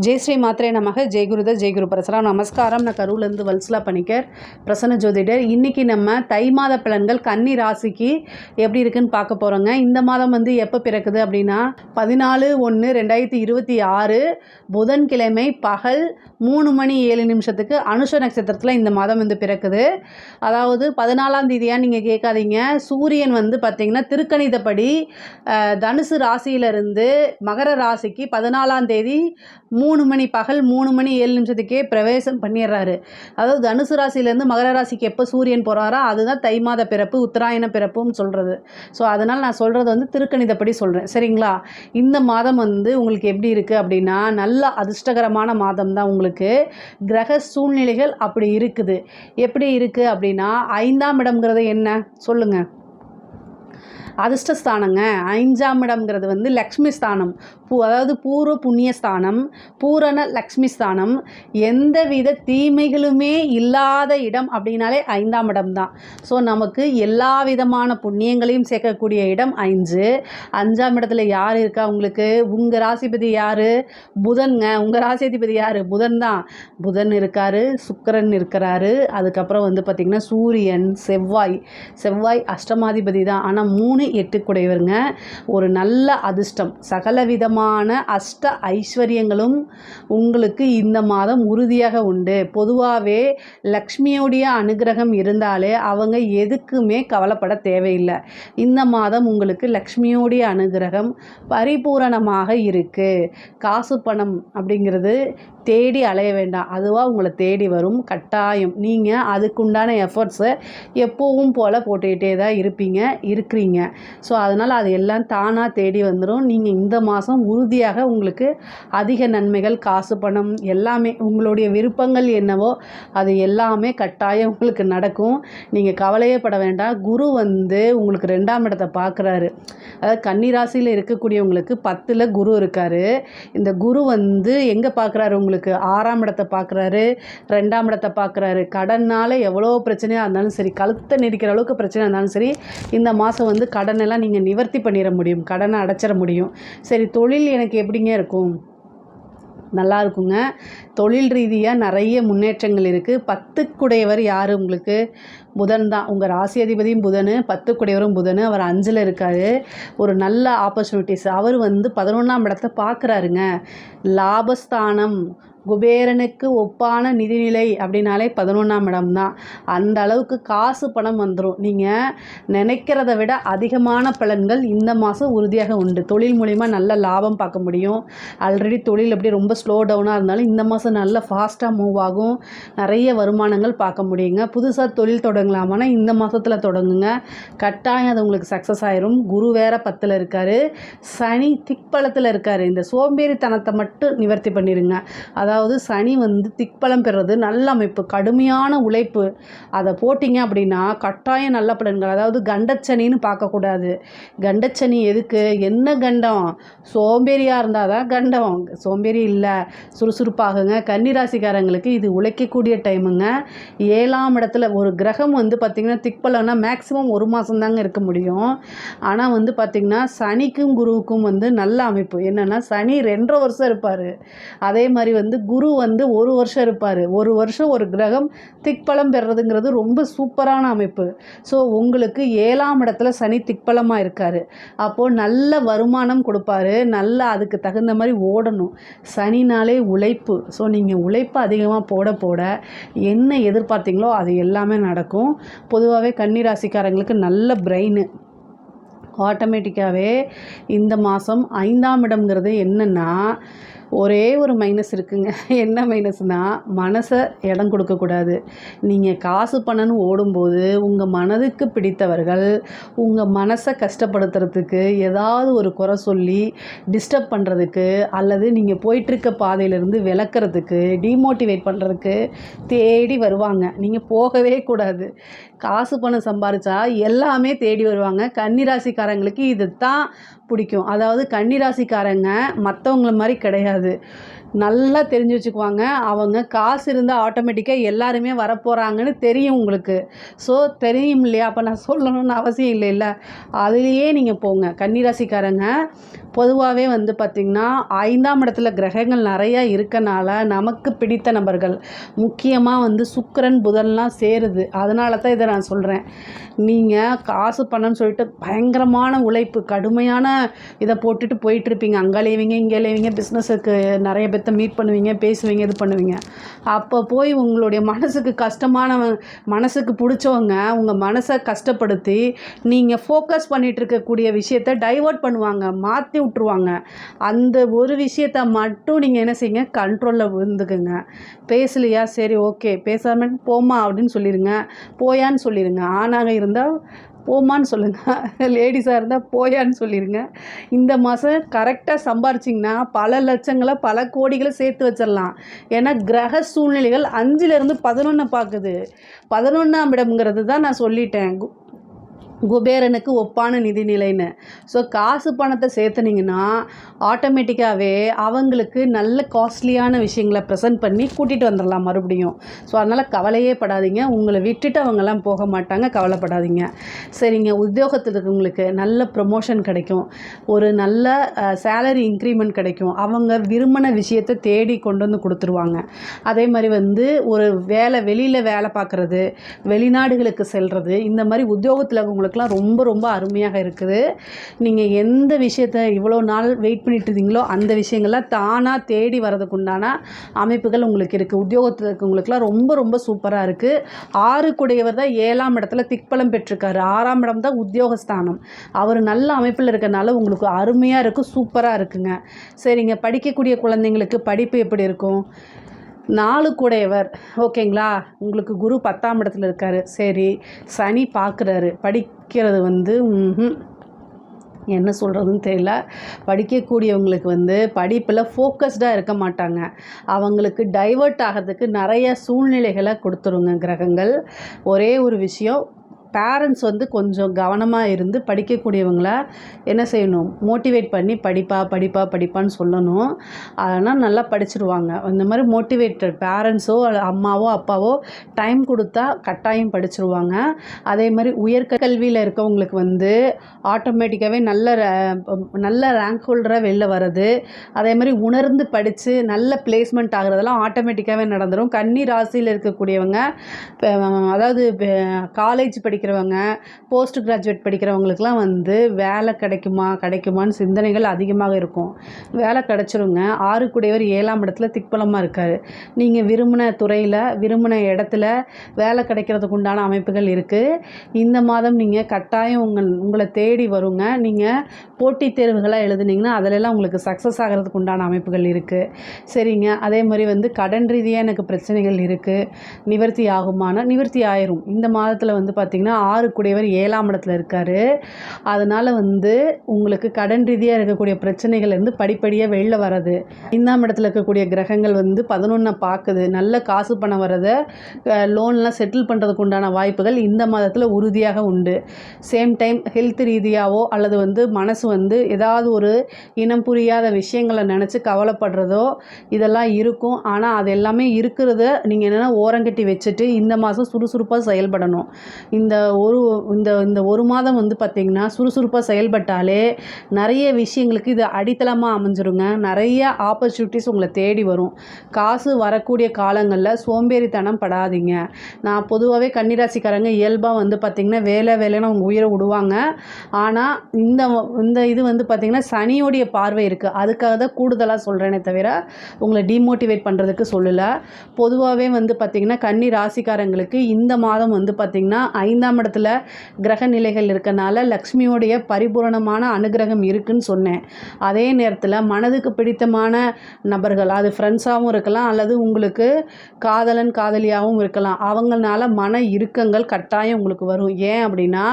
ஜெய் ஸ்ரீ மாத்ரே நமக. ஜெய் குருதர் ஜெய் குரு பரசுராம். நமஸ்காரம். நான் கரூர்லேருந்து வல்சலா பணிக்கர், பிரசன்ன ஜோதிடர். இன்றைக்கி நம்ம தை மாத பலன்கள் கன்னி ராசிக்கு எப்படி இருக்குன்னு பார்க்க போகிறோங்க. இந்த மாதம் எப்போ பிறக்குது அப்படின்னா 14/1/2026 புதன்கிழமை பகல் 3:07 அனுஷ நட்சத்திரத்தில் இந்த மாதம் பிறக்குது. அதாவது 14ஆம் தேதியாக நீங்கள் கேட்காதீங்க. சூரியன் பார்த்திங்கன்னா திருக்கணிதப்படி தனுசு ராசியிலிருந்து மகர ராசிக்கு 14ஆம் தேதி பகல் 3:07 பிரவேசம் பண்ணிடுறாரு. அதாவது தனுசு ராசியிலேருந்து மகர ராசிக்கு எப்போ சூரியன் போகிறாரோ அதுதான் தை மாத பிறப்பு, உத்தராயண பிறப்புன்னு சொல்கிறது. ஸோ அதனால் நான் சொல்கிறது திருக்கணிதப்படி சொல்கிறேன், சரிங்களா? இந்த மாதம் உங்களுக்கு எப்படி இருக்குது அப்படின்னா நல்ல அதிர்ஷ்டகரமான மாதம் தான். உங்களுக்கு கிரக சூழ்நிலைகள் அப்படி இருக்குது. எப்படி இருக்குது அப்படின்னா 5ஆம் இடம்ங்கிறது என்ன சொல்லுங்கள்? அதிர்ஷ்டஸ்தானங்க. 5ஆம் இடம்ங்கிறது லக்ஷ்மி ஸ்தானம். அதாவது பூர்வ புண்ணிய ஸ்தானம், பூரண லக்ஷ்மி ஸ்தானம். எந்தவித தீமைகளுமே இல்லாத இடம் அப்படின்னாலே 5ஆம் இடம் தான். ஸோ நமக்கு எல்லா விதமான புண்ணியங்களையும் சேர்க்கக்கூடிய இடம் 5. 5ஆம் இடத்துல யார் இருக்கா உங்களுக்கு? உங்கள் ராசிபதி யார்? புதன்ங்க. உங்கள் ராசிபதி யார்? புதன் தான். புதன் இருக்கார், சுக்கிரன் இருக்கிறாரு. அதுக்கப்புறம் பார்த்திங்கன்னா சூரியன், செவ்வாய் அஷ்டமாதிபதி தான். ஆனால் 3-8 கூடையவருங்க. ஒரு நல்ல அதிர்ஷ்டம், சகல விதமான அஷ்ட ஐஸ்வர்யங்களும் உங்களுக்கு இந்த மாதம் உறுதியாக உண்டு. பொதுவாகவே லக்ஷ்மியோடைய அனுகிரகம் இருந்தாலே அவங்க எதுக்குமே கவலைப்பட தேவையில்லை. இந்த மாதம் உங்களுக்கு லக்ஷ்மியோடைய அனுகிரகம் பரிபூரணமாக இருக்குது. காசு பணம் அப்படிங்கிறது தேடி அலைய வேண்டாம், அதுவாக உங்களை தேடி வரும் கட்டாயம். நீங்கள் அதுக்குண்டான எஃபர்ட்ஸை எப்போவும் போல் போட்டுக்கிட்டே தான் இருக்கிறீங்க. ஸோ அதனால் அது எல்லாம் தானாக தேடி வந்துடும். நீங்கள் இந்த மாதம் உறுதியாக உங்களுக்கு அதிக நன்மைகள், காசு பணம் எல்லாமே உங்களுடைய விருப்பங்கள் என்னவோ அது எல்லாமே கட்டாயம் உங்களுக்கு நடக்கும். நீங்கள் கவலையே பட வேண்டாம். குரு உங்களுக்கு 2ஆம் இடத்தை பார்க்குறாரு. அதாவது கன்னிராசியில் இருக்கக்கூடியவங்களுக்கு 10ல் குரு இருக்கார். இந்த குரு எங்கே பார்க்குறாரு? உங்களுக்கு 6ஆம் இடத்தை பார்க்குறாரு, 2ஆம் இடத்தை பார்க்குறாரு. கடனால் எவ்வளோ பிரச்சனையாக இருந்தாலும் சரி, கழுத்தை நெரிக்கிற அளவுக்கு பிரச்சனையாக இருந்தாலும் சரி, இந்த மாதம் கடனெல்லாம் நீங்கள் நிவர்த்தி பண்ணிட முடியும், கடனை அடைச்சிட முடியும். சரி, தொழில் எனக்கு எப்படிங்க இருக்கும்? நல்லா இருக்குங்க. தொழில் ரீதியாக நிறைய முன்னேற்றங்கள் இருக்குது. 10க்குடையவர் யார் உங்களுக்கு? புதன் தான். உங்கள் ராசி அதிபதியும் புதன், 10க்குடையவரும் புதன். அவர் 5ல் இருக்கார். ஒரு நல்ல ஆப்பர்ச்சுனிட்டிஸ். அவர் 11ஆம் இடத்தை பார்க்குறாருங்க. லாபஸ்தானம், குபேரனுக்கு ஒப்பான நிதிநிலை அப்படின்னாலே 11ஆம் இடம் தான். அந்த அளவுக்கு காசு பணம் வந்துடும். நீங்கள் நினைக்கிறத விட அதிகமான பலன்கள் இந்த மாதம் உறுதியாக உண்டு. தொழில் மூலிமா நல்ல லாபம் பார்க்க முடியும். ஆல்ரெடி தொழில் எப்படி ரொம்ப ஸ்லோ டவுனாக இருந்தாலும் இந்த மாதம் நல்ல ஃபாஸ்ட்டாக மூவ் ஆகும். நிறைய வருமானங்கள் பார்க்க முடியுங்க. புதுசாக தொழில் தொடங்கலாமான்னா இந்த மாதத்தில் தொடங்குங்க, கட்டாயம் அது உங்களுக்கு சக்ஸஸ் ஆயிரும். குரு வேறு 10ல் இருக்கார், சனி திக்பலத்தில் இருக்கார். இந்த சோம்பேறித்தனத்தை மட்டும் நிவர்த்தி பண்ணிடுங்க. அதாவது சனி திக்பலம் பெறுறது நல்ல அமைப்பு, கடுமையான உழைப்பு. அதை போட்டிங்க அப்படின்னா கட்டாயம் நல்ல பலன்கள். அதாவது கண்டச்சனின்னு பார்க்கக்கூடாது. கண்டச்சனி எதுக்கு? என்ன கண்டம்? சோம்பேறியாக இருந்தால் தான் கண்டம். சோம்பேறி இல்லை, சுறுசுறுப்பாகுங்க. கன்னிராசிக்காரங்களுக்கு இது உழைக்கக்கூடிய டைமுங்க. 7ஆம் இடத்துல ஒரு கிரகம் பார்த்திங்கன்னா திக்பலம்னா மேக்ஸிமம் 1 மாதம் தாங்க இருக்க முடியும். ஆனால் பார்த்திங்கன்னா சனிக்கும் குருவுக்கும் நல்ல அமைப்பு. என்னென்னா சனி 2.5 வருஷம் இருப்பார். அதே மாதிரி குரு 1 வருஷம் இருப்பார். 1 வருஷம் ஒரு கிரகம் திக்பலம் பெறுறதுங்கிறது ரொம்ப சூப்பரான அமைப்பு. ஸோ உங்களுக்கு 7ஆம் இடத்துல சனி திக்பலமாக இருக்கார். அப்போது நல்ல வருமானம் கொடுப்பாரு. நல்ல அதுக்கு தகுந்த மாதிரி ஓடணும். சனினாலே உழைப்பு. ஸோ நீங்கள் உழைப்பு அதிகமாக போட என்ன எதிர்பார்த்தீங்களோ அது எல்லாமே நடக்கும். பொதுவாகவே கன்னிராசிக்காரங்களுக்கு நல்ல பிரெயின். ஆட்டோமேட்டிக்காகவே இந்த மாதம் 5ஆம் இடம்ங்கிறது என்னென்னா ஒரே ஒரு மைனஸ் இருக்குங்க. என்ன மைனஸ்னால் மனசை இடம் கொடுக்கக்கூடாது. நீங்கள் காசு பணம்னு ஓடும்போது உங்கள் மனதுக்கு பிடித்தவர்கள் உங்கள் மனசை கஷ்டப்படுத்துறதுக்கு, ஏதாவது ஒரு குறை சொல்லி டிஸ்டர்ப் பண்ணுறதுக்கு, அல்லது நீங்கள் போயிட்டுருக்க பாதையிலேருந்து விளக்குறதுக்கு, டிமோட்டிவேட் பண்ணுறதுக்கு தேடி வருவாங்க. நீங்கள் போகவே கூடாது. காசு பணம் சம்பாதிச்சா எல்லாமே தேடி வருவாங்க. கன்னிராசிக்காரங்களுக்கு இது தான் பிடிக்கும். அதாவது கன்னி ராசிக்காரங்க மற்றவங்கள மாதிரி கிடையாது. நல்லா தெரிஞ்சு வச்சுக்குவாங்க. அவங்க காசு இருந்தால் ஆட்டோமேட்டிக்காக எல்லாருமே வரப்போகிறாங்கன்னு தெரியும் உங்களுக்கு. ஸோ தெரியும் இல்லையா? அப்போ நான் சொல்லணும்னு அவசியம் இல்லைல்ல. அதுலேயே நீங்கள் போங்க. கன்னிராசிக்காரங்க பொதுவாகவே வந்து பார்த்திங்கன்னா 5ஆம் இடத்துல கிரகங்கள் நிறையா இருக்கனால நமக்கு பிடித்த நபர்கள் முக்கியமாக வந்து சுக்கிரன் புதன்லாம் சேருது. அதனால தான் இதை நான் சொல்கிறேன். நீங்கள் காசு பணம்னு சொல்லிட்டு பயங்கரமான உழைப்பு கடுமையான இதை போட்டுட்டு போயிட்டுருப்பீங்க. அங்கே அலைவீங்க இங்கே அலைவீங்க, பிஸ்னஸுக்கு நிறைய பேர்த்த மீட் பண்ணுவீங்க, பேசுவீங்க, இது பண்ணுவீங்க. அப்போ போய் உங்களுடைய மனசுக்கு மனசுக்கு பிடிச்சவங்க உங்கள் மனசை கஷ்டப்படுத்தி நீங்கள் ஃபோக்கஸ் பண்ணிகிட்டு இருக்கக்கூடிய விஷயத்தை டைவர்ட் பண்ணுவாங்க, மாற்றி விட்ருவாங்க. அந்த ஒரு விஷயத்தை மட்டும் நீங்கள் என்ன செய்யுங்க, கண்ட்ரோலில் இருந்துக்குங்க. பேசலையா, சரி ஓகே பேசாமல் போமா அப்படின்னு சொல்லிடுங்க, போயான்னு சொல்லிடுங்க. ஆணாக இருந்தால் போமான்னு சொல்லுங்கள், லேடிஸாக இருந்தால் போயான்னு சொல்லிடுங்க. இந்த மாதம் கரெக்டாக சம்பாரிச்சிங்கன்னா பல லட்சங்களை பல கோடிகளை சேர்த்து வச்சிடலாம். ஏன்னா கிரக சூழ்நிலைகள் 5லேருந்து 11 பார்க்குது. 11ஆம் இடம்ங்கிறது தான் நான் சொல்லிட்டேன், குபேரனுக்கு ஒப்பான நிதிநிலைன்னு. ஸோ காசு பணத்தை சேர்த்துனீங்கன்னா ஆட்டோமேட்டிக்காகவே அவங்களுக்கு நல்ல காஸ்ட்லியான விஷயங்களை ப்ரெசென்ட் பண்ணி கூட்டிகிட்டு வந்துடலாம் மறுபடியும். ஸோ அதனால் கவலையே படாதீங்க. உங்களை விட்டுட்டு அவங்கெல்லாம் போக மாட்டாங்க, கவலைப்படாதீங்க. சரிங்க, உத்தியோகத்தில் இருக்கவங்களுக்கு நல்ல ப்ரமோஷன் கிடைக்கும், ஒரு நல்ல சேலரி இன்க்ரிமெண்ட் கிடைக்கும். அவங்க விரும்பின விஷயத்தை தேடி கொண்டு வந்து கொடுத்துருவாங்க. அதே மாதிரி வந்து ஒரு வெளியில் வேலை பார்க்குறது, வெளிநாடுகளுக்கு செல்வது, இந்த மாதிரி உத்தியோகத்தில் அவங்களுக்குலாம் ரொம்ப ரொம்ப அருமையாக இருக்குது. நீங்கள் எந்த விஷயத்தை இவ்வளோ நாள் வெயிட் பண்ணிட்டு இருந்தீங்களோ அந்த விஷயங்கள்லாம் தானாக தேடி வரதுக்கு உண்டான அமைப்புகள் உங்களுக்கு இருக்குது. உத்தியோகத்தில் இருக்கவங்களுக்குலாம் ரொம்ப ரொம்ப சூப்பராக இருக்குது. 6 கூடையவர் தான் 7ஆம் இடத்துல திக்பலம் பெற்றிருக்காரு. 6ஆம் இடம் தான் உத்தியோகஸ்தானம். அவர் நல்ல அமைப்பில் இருக்கனால உங்களுக்கு அருமையாக இருக்குது, சூப்பராக இருக்குங்க. சரிங்க, படிக்கக்கூடிய குழந்தைங்களுக்கு படிப்பு எப்படி இருக்கும்? 4 கூடையவர் ஓகேங்களா. உங்களுக்கு குரு 10ஆம் இடத்துல இருக்கார். சரி, சனி பார்க்குறாரு. படிக்கிறது வந்து என்ன சொல்கிறதுன்னு தெரியல. படிக்கக்கூடியவங்களுக்கு வந்து படிப்பில் ஃபோக்கஸ்டாக இருக்க மாட்டாங்க. அவங்களுக்கு டைவர்ட் ஆகிறதுக்கு நிறைய சூழ்நிலைகளை கொடுத்துருங்க கிரகங்கள். ஒரே ஒரு விஷயம், பேரண்ட்ஸ் வந்து கொஞ்சம் கவனமாக இருந்து படிக்கக்கூடியவங்கள என்ன செய்யணும், மோட்டிவேட் பண்ணி படிப்பான்னு சொல்லணும். அதனால் நல்லா படிச்சிருவாங்க. இந்த மாதிரி மோட்டிவேட்டட் பேரண்ட்ஸோ அம்மாவோ அப்பாவோ டைம் கொடுத்தா கட்டாயம் படிச்சிருவாங்க. அதே மாதிரி உயர்கல்வியில் இருக்கவங்களுக்கு வந்து ஆட்டோமேட்டிக்காகவே நல்ல ரேங்க் ஹோல்டராக வெளில வர்றது, அதே மாதிரி உணர்ந்து படித்து நல்ல பிளேஸ்மெண்ட் ஆகிறதெல்லாம் ஆட்டோமேட்டிக்காகவே நடந்துடும். கன்னி ராசியில் இருக்கக்கூடியவங்க அதாவது காலேஜ் படிக்கிறவங்க, போஸ்ட் கிராஜுவேட் படிக்கிறவங்களுக்குலாம் வந்து வேலை கிடைக்குமான்னு சிந்தனைகள் அதிகமாக இருக்கும். வேலை கிடச்சிருங்க. 6 கூடையவர் 7ஆம் இடத்துல திக்பலமாக இருக்கார். நீங்கள் விரும்பின துறையில் விரும்பின இடத்துல வேலை கிடைக்கிறதுக்கு உண்டான அமைப்புகள் இருக்குது. இந்த மாதம் நீங்கள் கட்டாயம் உங்களை தேடி வருங்க. நீங்கள் போட்டித் தேர்வுகளாக எழுதுனீங்கன்னா அதிலெல்லாம் உங்களுக்கு சக்ஸஸ் ஆகிறதுக்கு உண்டான அமைப்புகள் இருக்குது. சரிங்க, அதே மாதிரி வந்து கடன் ரீதியாக எனக்கு பிரச்சனைகள் இருக்குது, நிவர்த்தி ஆகுமானா நிவர்த்தி ஆயிரும். இந்த மாதத்தில் வந்து பார்த்திங்கன்னா 6 கூடையவர் 7ஆம் இடத்துல இருக்கார். அதனால் வந்து உங்களுக்கு கடன் ரீதியாக இருக்கக்கூடிய பிரச்சனைகள்லேருந்து படிப்படியாக வெளில வர்றது. 5ஆம் இடத்துல இருக்கக்கூடிய கிரகங்கள் வந்து 11 பார்க்குது. நல்ல காசு பணம் வர்றதை லோன்லாம் செட்டில் பண்ணுறதுக்கு உண்டான வாய்ப்புகள் இந்த மாதத்தில் உறுதியாக உண்டு. சேம் டைம் ஹெல்த் ரீதியாகவோ அல்லது வந்து மனசு வந்து ஏதாவது ஒரு இனம் புரியாத விஷயங்களை நினச்சி கவலைப்படுறதோ இதெல்லாம் இருக்கும். ஆனால் அது எல்லாமே இருக்கிறத நீங்கள் என்னென்னா ஓரங்கட்டி வச்சுட்டு இந்த மாதம் சுறுசுறுப்பாக செயல்படணும். இந்த ஒரு மாதம் வந்து பார்த்திங்கன்னா சுறுசுறுப்பாக செயல்பட்டாலே நிறைய விஷயங்களுக்கு இது அடித்தளமாக அமைஞ்சிருங்க. நிறைய ஆப்பர்ச்சுனிட்டிஸ் உங்களை தேடி வரும். காசு வரக்கூடிய காலங்களில் சோம்பேறித்தனம் படாதீங்க. நான் பொதுவாகவே கன்னிராசிக்காரங்க இயல்பாக வந்து பார்த்திங்கன்னா வேலைன்னு அவங்க உயிரை விடுவாங்க. ஆனால் இந்த இது வந்து பார்த்திங்கன்னா சனியோடைய பார்வை இருக்குது. அதுக்காக தான் கூடுதலாக சொல்கிறேனே தவிர உங்களை டிமோட்டிவேட் பண்ணுறதுக்கு சொல்லலை. பொதுவாகவே வந்து பார்த்திங்கன்னா கன்னி ராசிக்காரங்களுக்கு இந்த மாதம் வந்து பார்த்திங்கன்னா 5ஆம் இடத்துல கிரக நிலைகள் இருக்கனால லக்ஷ்மியோடைய பரிபூரணமான அனுகிரகம் இருக்குன்னு சொன்னேன். அதே நேரத்தில் மனதுக்கு பிடித்தமான நபர்கள், அது ஃப்ரெண்ட்ஸாகவும் இருக்கலாம் அல்லது உங்களுக்கு காதலியாகவும் இருக்கலாம், அவங்களால மன இறுக்கங்கள் கட்டாயம் உங்களுக்கு வரும். ஏன் அப்படின்னா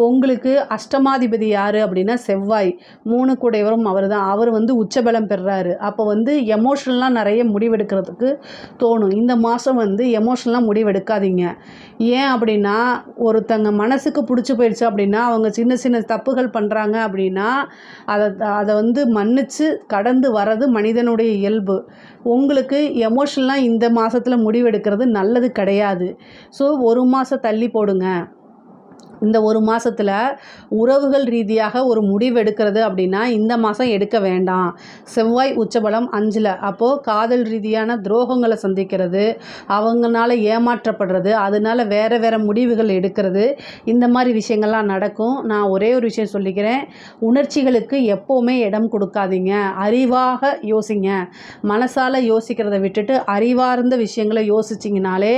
உங்களுக்கு அஷ்டமாதிபதி யார் அப்படின்னா செவ்வாய். 3 கூடையவரும் அவர் தான். அவர் வந்து உச்சபலம் பெறுறாரு. அப்போ வந்து எமோஷனலாக நிறைய முடிவெடுக்கிறதுக்கு தோணும். இந்த மாதம் வந்து எமோஷனலாக முடிவெடுக்காதீங்க. ஏன் அப்படின்னா ஒருத்தங்க மனசுக்கு பிடிச்சி போயிடுச்சு அப்படின்னா, அவங்க சின்ன சின்ன தப்புகள் பண்ணுறாங்க அப்படின்னா, அதை அதை வந்து மன்னிச்சு கடந்து வர்றது மனிதனுடைய இயல்பு. உங்களுக்கு எமோஷனலாக இந்த மாதத்தில் முடிவெடுக்கிறது நல்லது கிடையாது. ஸோ 1 மாதம் தள்ளி போடுங்க. இந்த 1 மாதத்தில் உறவுகள் ரீதியாக ஒரு முடிவு எடுக்கிறது அப்படின்னா இந்த மாதம் எடுக்க வேண்டாம். செவ்வாய் உச்சபலம் 5ல், அப்போது காதல் ரீதியான துரோகங்களை சந்திக்கிறது, அவங்களால ஏமாற்றப்படுறது, அதனால வேறு வேறு முடிவுகள் எடுக்கிறது, இந்த மாதிரி விஷயங்கள்லாம் நடக்கும். நான் ஒரே ஒரு விஷயம் சொல்லிக்கிறேன், உணர்ச்சிகளுக்கு எப்போவுமே இடம் கொடுக்காதீங்க. அறிவாக யோசிங்க. மனசால் யோசிக்கிறத விட்டுட்டு அறிவார்ந்த விஷயங்களை யோசிச்சிங்கனாலே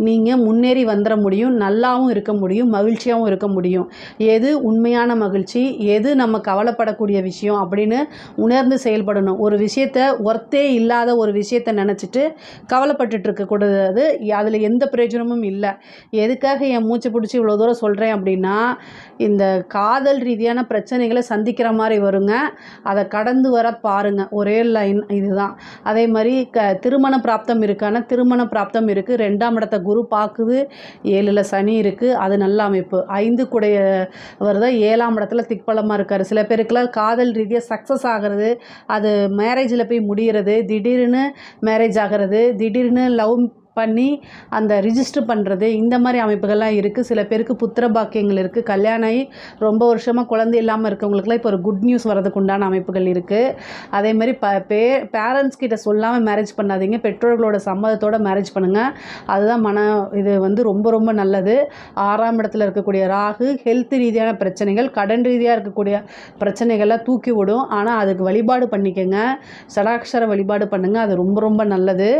நீங்கள் முன்னேறி வந்துட முடியும், நல்லாவும் இருக்க முடியும், மகிழ்ச்சியாகவும் இருக்க முடியும். எது உண்மையான மகிழ்ச்சி, எது நம்ம கவலைப்படக்கூடிய விஷயம் அப்படின்னு உணர்ந்து செயல்படணும். ஒரு விஷயத்தை ஒர்த்தே இல்லாத ஒரு விஷயத்தை நினச்சிட்டு கவலைப்பட்டுட்டு இருக்கக்கூடாது. அதில் எந்த பிரயோஜனமும் இல்லை. எதுக்காக என் மூச்சு பிடிச்சி இவ்வளோ தூரம் சொல்கிறேன் அப்படின்னா, இந்த காதல் ரீதியான பிரச்சனைகளை சந்திக்கிற மாதிரி வருங்க. அதை கடந்து வர பாருங்கள். ஒரே லைன் இதுதான். அதே மாதிரி திருமண பிராப்தம் இருக்கான திருமண பிராப்தம் இருக்குது. 2ஆம் இடத்தை குரு பார்க்குது. 7ல் சனி இருக்குது. அது நல்ல அமைப்பு. 5 கூடையவர் தான் 7ஆம் இடத்துல திக்பலமாக இருக்கார். சில பேருக்குலாம் காதல் ரீதியாக சக்ஸஸ் ஆகிறது, அது மேரேஜில் போய் முடிகிறது, திடீர்னு மேரேஜ் ஆகிறது, திடீர்னு லவ் பண்ணி அந்த ரிஜிஸ்டர் பண்ணுறது, இந்த மாதிரி அமைப்புகள்லாம் இருக்குது. சில பேருக்கு புத்திர பாக்கியங்கள் இருக்குது. கல்யாணம் ஆகி ரொம்ப வருஷமாக குழந்தை இல்லாமல் இருக்கவங்களுக்குலாம் இப்போ ஒரு குட் நியூஸ் வரதுக்கு உண்டான அமைப்புகள் இருக்குது. அதே மாதிரி பேரண்ட்ஸ் கிட்ட சொல்லாமல் மேரேஜ் பண்ணாதீங்க. பெற்றோர்களோட சம்மதத்தோடு மேரேஜ் பண்ணுங்கள். அதுதான் இது வந்து ரொம்ப ரொம்ப நல்லது. 6ஆம் இடத்துல இருக்கக்கூடிய ராகு ஹெல்த் ரீதியான பிரச்சனைகள், கடன் ரீதியாக இருக்கக்கூடிய பிரச்சனைகள்லாம் தூக்கி விடும். ஆனால் அதுக்கு வழிபாடு பண்ணிக்கோங்க. சடாட்சர வழிபாடு பண்ணுங்கள். அது ரொம்ப ரொம்ப நல்லது.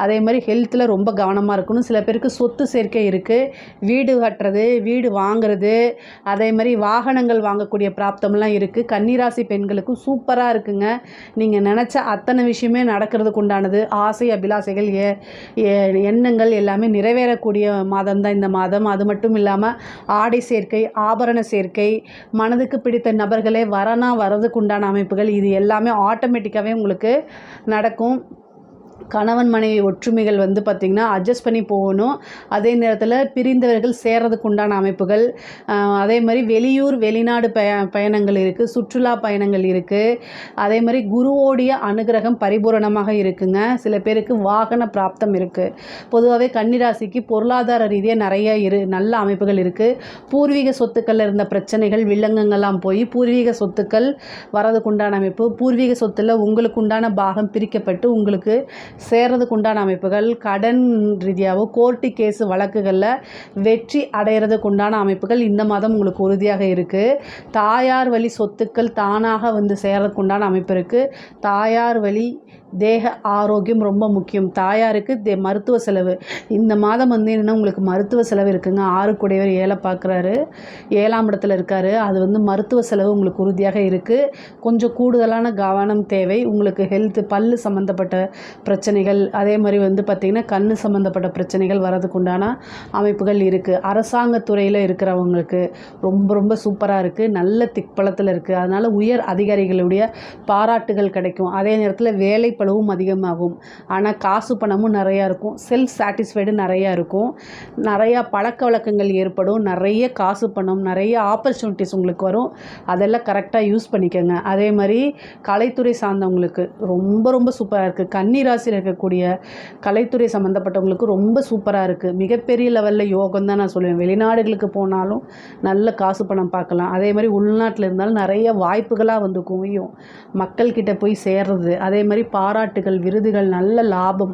அதே மாதிரி ஹெல்த்தில் ரொம்ப கவனமாக இருக்கணும். சில பேருக்கு சொத்து சேர்க்கை இருக்குது, வீடு கட்டுறது, வீடு வாங்குறது, அதே மாதிரி வாகனங்கள் வாங்கக்கூடிய பிராப்தம்லாம் இருக்குது. கன்னிராசி பெண்களுக்கு சூப்பராக இருக்குங்க. நீங்கள் நினச்ச அத்தனை விஷயமே நடக்கிறதுக்கு உண்டானது. ஆசை அபிலாசைகள் எண்ணங்கள் எல்லாமே நிறைவேறக்கூடிய மாதம் தான் இந்த மாதம். அது மட்டும் இல்லாமல் ஆடை சேர்க்கை, ஆபரண சேர்க்கை, மனதுக்கு பிடித்த நபர்களே வரதுக்கு உண்டான அமைப்புகள், இது எல்லாமே ஆட்டோமேட்டிக்காகவே உங்களுக்கு நடக்கும். கணவன் மனைவி ஒற்றுமைகள் வந்து பார்த்திங்கன்னா அட்ஜஸ்ட் பண்ணி போகணும். அதே நேரத்தில் பிரிந்தவர்கள் சேர்றதுக்கு உண்டான அமைப்புகள், அதே மாதிரி வெளியூர் வெளிநாடு பயணங்கள் இருக்குது, சுற்றுலா பயணங்கள் இருக்குது. அதே மாதிரி குருவோடைய அனுகிரகம் பரிபூரணமாக இருக்குங்க. சில பேருக்கு வாகன பிராப்தம் இருக்குது. பொதுவாகவே கன்னிராசிக்கு பொருளாதார ரீதியாக நிறைய நல்ல அமைப்புகள் இருக்குது. பூர்வீக சொத்துக்களில் இருந்த பிரச்சனைகள் வில்லங்கங்கள்லாம் போய் பூர்வீக சொத்துக்கள் வரதுக்கு உண்டான அமைப்பு. பூர்வீக சொத்தில் உங்களுக்கு உண்டான பாகம் பிரிக்கப்பட்டு உங்களுக்கு சேர்றதுக்கு உண்டான அமைப்புகள். கடன் ரீதியாகவோ கோர்ட்டு கேஸு வழக்குகளில் வெற்றி அடைகிறதுக்கு உண்டான அமைப்புகள் இந்த மாதம் உங்களுக்கு உறுதியாக இருக்குது. தாயார் வழி சொத்துக்கள் தானாக வந்து சேர்றதுக்கு உண்டான அமைப்பு இருக்குது. தாயார் வழி தேக ஆரோக்கியம் ரொம்ப முக்கியம். தாயாருக்கு மருத்துவ செலவு இந்த மாதம் வந்து என்னென்னா உங்களுக்கு மருத்துவ செலவு இருக்குங்க. 6 கூடையவர் 7 பார்க்குறாரு, 7ஆம் இடத்துல இருக்கார். அது வந்து மருத்துவ செலவு உங்களுக்கு உறுதியாக இருக்குது. கொஞ்சம் கூடுதலான கவனம் தேவை. உங்களுக்கு ஹெல்த்து, பல்லு சம்மந்தப்பட்ட பிரச்சனைகள், அதே மாதிரி வந்து பார்த்திங்கன்னா கண் சம்மந்தப்பட்ட பிரச்சனைகள் வரதுக்கு உண்டான அமைப்புகள் இருக்குது. அரசாங்கத்துறையில் இருக்கிறவங்களுக்கு ரொம்ப ரொம்ப சூப்பராக இருக்குது. நல்ல திக்பலத்தில் இருக்குது. அதனால் உயர் அதிகாரிகளுடைய பாராட்டுகள் கிடைக்கும். அதே நேரத்தில் வேலை பளவும் அதிகமாகும். ஆனால் காசு பணமும் நிறையா இருக்கும். செல்ஃப் சாட்டிஸ்ஃபைடு நிறையா இருக்கும். நிறையா பழக்க வழக்கங்கள் ஏற்படும். நிறைய காசு பணம், நிறைய ஆப்பர்ச்சுனிட்டிஸ் உங்களுக்கு வரும். அதெல்லாம் கரெக்டாக யூஸ் பண்ணிக்கோங்க. அதே மாதிரி கலைத்துறை சார்ந்தவங்களுக்கு ரொம்ப ரொம்ப சூப்பராக இருக்குது. கன்னி ராசியில் இருக்கக்கூடிய கலைத்துறை சம்மந்தப்பட்டவங்களுக்கு ரொம்ப சூப்பராக இருக்குது. மிகப்பெரிய லெவலில் யோகம் தான் நான் சொல்லுவேன். வெளிநாடுகளுக்கு போனாலும் நல்ல காசு பணம் பார்க்கலாம். அதே மாதிரி உள்நாட்டில் இருந்தாலும் நிறைய வாய்ப்புகளாக வந்து குவியும். மக்கள்கிட்ட போய் சேர்றது, அதே மாதிரி பாராட்டுகள், விருதுகள், நல்ல லாபம்,